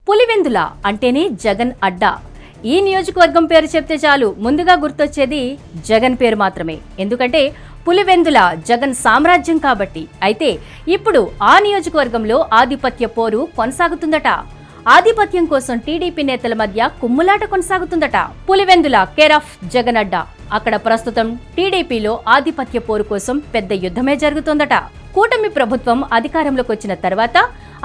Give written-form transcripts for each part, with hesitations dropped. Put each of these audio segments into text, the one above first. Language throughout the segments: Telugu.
పులివెందుల అంటేనే జగన్ అడ్డా. ఈ నియోజకవర్గం పేరు చెప్తే చాలు ముందుగా గుర్తొచ్చేది జగన్ పేరు మాత్రమే. ఎందుకంటే పులివెందుల జగన్ సామ్రాజ్యం కాబట్టి. అయితే ఇప్పుడు ఆ నియోజకవర్గంలో ఆధిపత్య పోరు కొనసాగుతుందట. ఆధిపత్యం కోసం టీడీపీ నేతల మధ్య కుమ్ములాట కొనసాగుతుందట. పులివెందుల కేర్ ఆఫ్ జగన్ అడ్డా. అక్కడ ప్రస్తుతం టీడీపీలో ఆధిపత్య పోరు కోసం పెద్ద యుద్ధమే జరుగుతోందట. కూటమి ప్రభుత్వం అధికారంలోకి వచ్చిన తర్వాత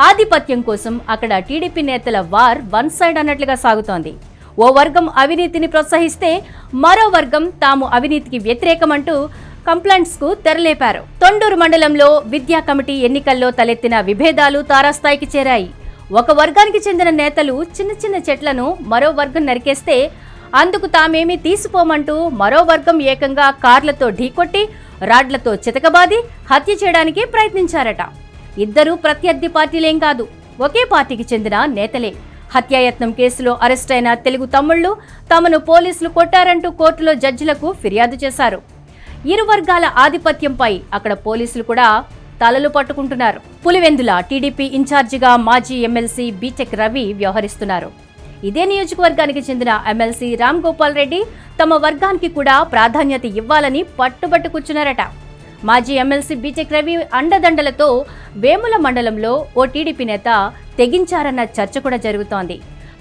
ఆధిపత్యం కోసం అక్కడ టీడీపీ నేతల వార్ వన్ సైడ్ అన్నట్లుగా సాగుతోంది. ఓ వర్గం అవినీతిని ప్రోత్సహిస్తే మరో వర్గం తాము అవినీతికి వ్యతిరేకమంటూ కంప్లైంట్స్ కు తెరలేపారు. తొండూరు మండలంలో విద్యా కమిటీ ఎన్నికల్లో తలెత్తిన విభేదాలు తారాస్థాయికి చేరాయి. ఒక వర్గానికి చెందిన నేతలు చిన్న చిన్న చెట్లను మరో వర్గం నరికేస్తే అందుకు తామేమీ తీసిపోమంటూ మరో వర్గం ఏకంగా కార్లతో ఢీకొట్టి రాడ్లతో చితకబాది హత్య చేయడానికి ప్రయత్నించారట. ఇద్దరూ ప్రత్యర్థి పార్టీలేం కాదు, ఒకే పార్టీకి చెందిన నేతలే. హత్యాయత్నం కేసులో అరెస్టైన తెలుగు తమ్ముళ్లు తమను పోలీసులు కొట్టారంటూ కోర్టులో జడ్జిలకు ఫిర్యాదు చేశారు. ఇరు వర్గాల ఆధిపత్యంపై అక్కడ పోలీసులు కూడా తలలు పట్టుకుంటున్నారు. పులివెందుల టీడీపీ ఇన్ఛార్జిగా మాజీ ఎమ్మెల్సీ బీటెక్ రవి వ్యవహరిస్తున్నారు. ఇదే నియోజకవర్గానికి చెందిన ఎమ్మెల్సీ రామ్ గోపాల్ రెడ్డి తమ వర్గానికి కూడా ప్రాధాన్యత ఇవ్వాలని పట్టుబట్టు కూర్చున్నారట. మాజీ ఎమ్మెల్సీ బీటెక్ రవి అండదండలతో వేముల మండలంలో ఓ టీడీపీ నేత తెగించారన్న చర్చ కూడా జరుగుతోంది.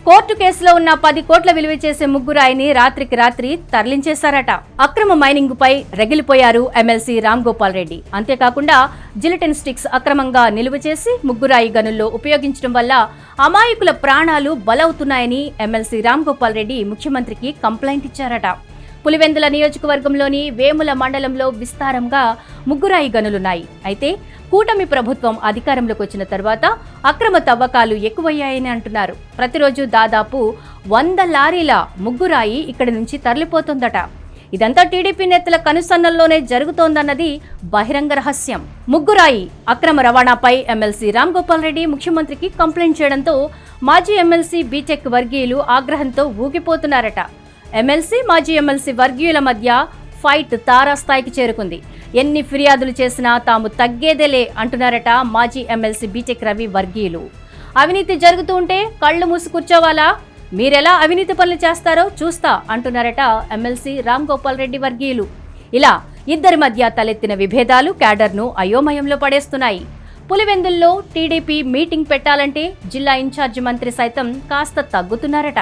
కోర్టు కేసులో ఉన్న 10 కోట్ల విలువ చేసే ముగ్గురాయిని రాత్రికి రాత్రి తరలించేశారట. అక్రమ మైనింగ్ పై రగిలిపోయారు ఎమ్మెల్సీ రామ్ గోపాల్ రెడ్డి. అంతేకాకుండా జిలెటిన్ స్టిక్స్ అక్రమంగా నిలువ చేసి ముగ్గురాయి గనుల్లో ఉపయోగించడం వల్ల అమాయకుల ప్రాణాలు బలవుతున్నాయని ఎమ్మెల్సీ రామ్ గోపాల్ రెడ్డి ముఖ్యమంత్రికి కంప్లైంట్ ఇచ్చారట. పులివెందుల నియోజకవర్గంలోని వేముల మండలంలో విస్తారంగా ముగ్గురాయి గనులున్నాయి. అయితే కూటమి ప్రభుత్వం అధికారంలోకి వచ్చిన తర్వాత అక్రమ తవ్వకాలు ఎక్కువయ్యాయని అంటున్నారు. ప్రతిరోజు దాదాపు 100 లారీల ముగ్గురాయి ఇక్కడి నుంచి తరలిపోతుందట. ఇదంతా టీడీపీ నేతల కనుసన్నల్లోనే జరుగుతోందన్నది బహిరంగ రహస్యం. ముగ్గురాయి అక్రమ రవాణాపై ఎమ్మెల్సీ రామ్ గోపాల్ రెడ్డి ముఖ్యమంత్రికి కంప్లైంట్ చేయడంతో మాజీ ఎమ్మెల్సీ బీటెక్ వర్గీయులు ఆగ్రహంతో ఊగిపోతున్నారట. ఎమ్మెల్సీ మాజీ ఎమ్మెల్సీ వర్గీయుల మధ్య ఫైట్ తారాస్థాయికి చేరుకుంది. ఎన్ని ఫిర్యాదులు చేసినా తాము తగ్గేదేలే అంటున్నారట మాజీ ఎమ్మెల్సీ బీటెక్ రవి వర్గీయులు. అవినీతి జరుగుతూ ఉంటే కళ్ళు మూసి కూర్చోవాలా, మీరెలా అవినీతి పనులు చేస్తారో చూస్తా అంటున్నారట ఎమ్మెల్సీ రామ్ గోపాల్ రెడ్డి వర్గీయులు. ఇలా ఇద్దరి మధ్య తలెత్తిన విభేదాలు క్యాడర్ను అయోమయంలో పడేస్తున్నాయి. పులివెందుల్లో టీడీపీ మీటింగ్ పెట్టాలంటే జిల్లా ఇన్ఛార్జి మంత్రి సైతం కాస్త తగ్గుతున్నారట.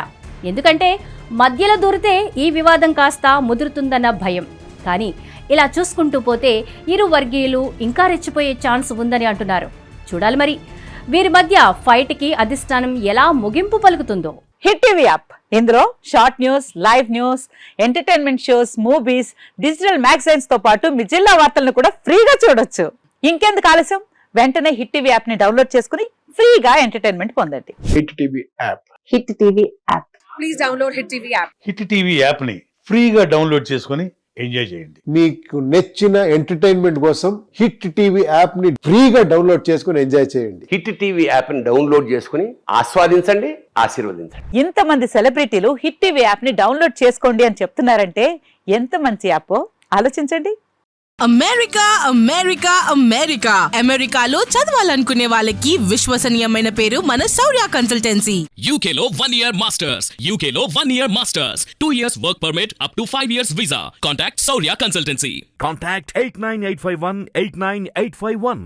ఎందుకంటే మధ్యలో దూరితే ఈ వివాదం కాస్త ముదురుతుందన్న భయం. కానీ ఇలా చూసుకుంటూ పోతే ఇరు వర్గీయులు ఇంకా రెచ్చిపోయే ఛాన్స్ ఉందని అంటున్నారు. చూడాలి మరి వీరి మధ్య ఫైట్ కి అధిష్టానం ఎలా ముగింపు పలుకుతుందో. హిట్ టీవీ యాప్, ఇందులో short news, live news, entertainment shows, movies, digital magazines తో పాటు మీ జిల్లా వార్తలను కూడా ఫ్రీగా చూడొచ్చు. ఇంకెందుకు ఆలస్యం, వెంటనే హిట్ టీవీ యాప్ ని డౌన్లోడ్ చేసుకుని ఫ్రీగా ఎంటర్టైన్మెంట్ పొందండి. Hit TV app. Hit TV app. Please download hit TV app. Hit TV app ని ఫ్రీగా డౌన్లోడ్ చేసుకుని ఎంజాయ్ చేయండి. మీకు నచ్చిన ఎంటర్టైన్మెంట్ కోసం హిట్ టీవీ యాప్ ని ఫ్రీగా డౌన్లోడ్ చేసుకుని ఎంజాయ్ చేయండి. హిట్ టీవీ యాప్ ని డౌన్లోడ్ చేసుకుని ఆస్వాదించండి, ఆశీర్వదించండి. ఇంతమంది సెలబ్రిటీలు హిట్ టీవీ యాప్ ని డౌన్లోడ్ చేసుకోండి అని చెప్తున్నారంటే ఎంత మంచి యాప్ ఆలోచించండి. అమెరికా అమెరికా అమెరికా అమెరికాలో చదవాలనుకునే వాళ్ళకి విశ్వసనీయమైన పేరు మన శౌర్య కన్సల్టెన్సీ. UK లో 1 year masters. UK లో 1 year masters. 2 years work permit up to 5 years visa. Contact Saurya Consultancy. Contact 89851 89851.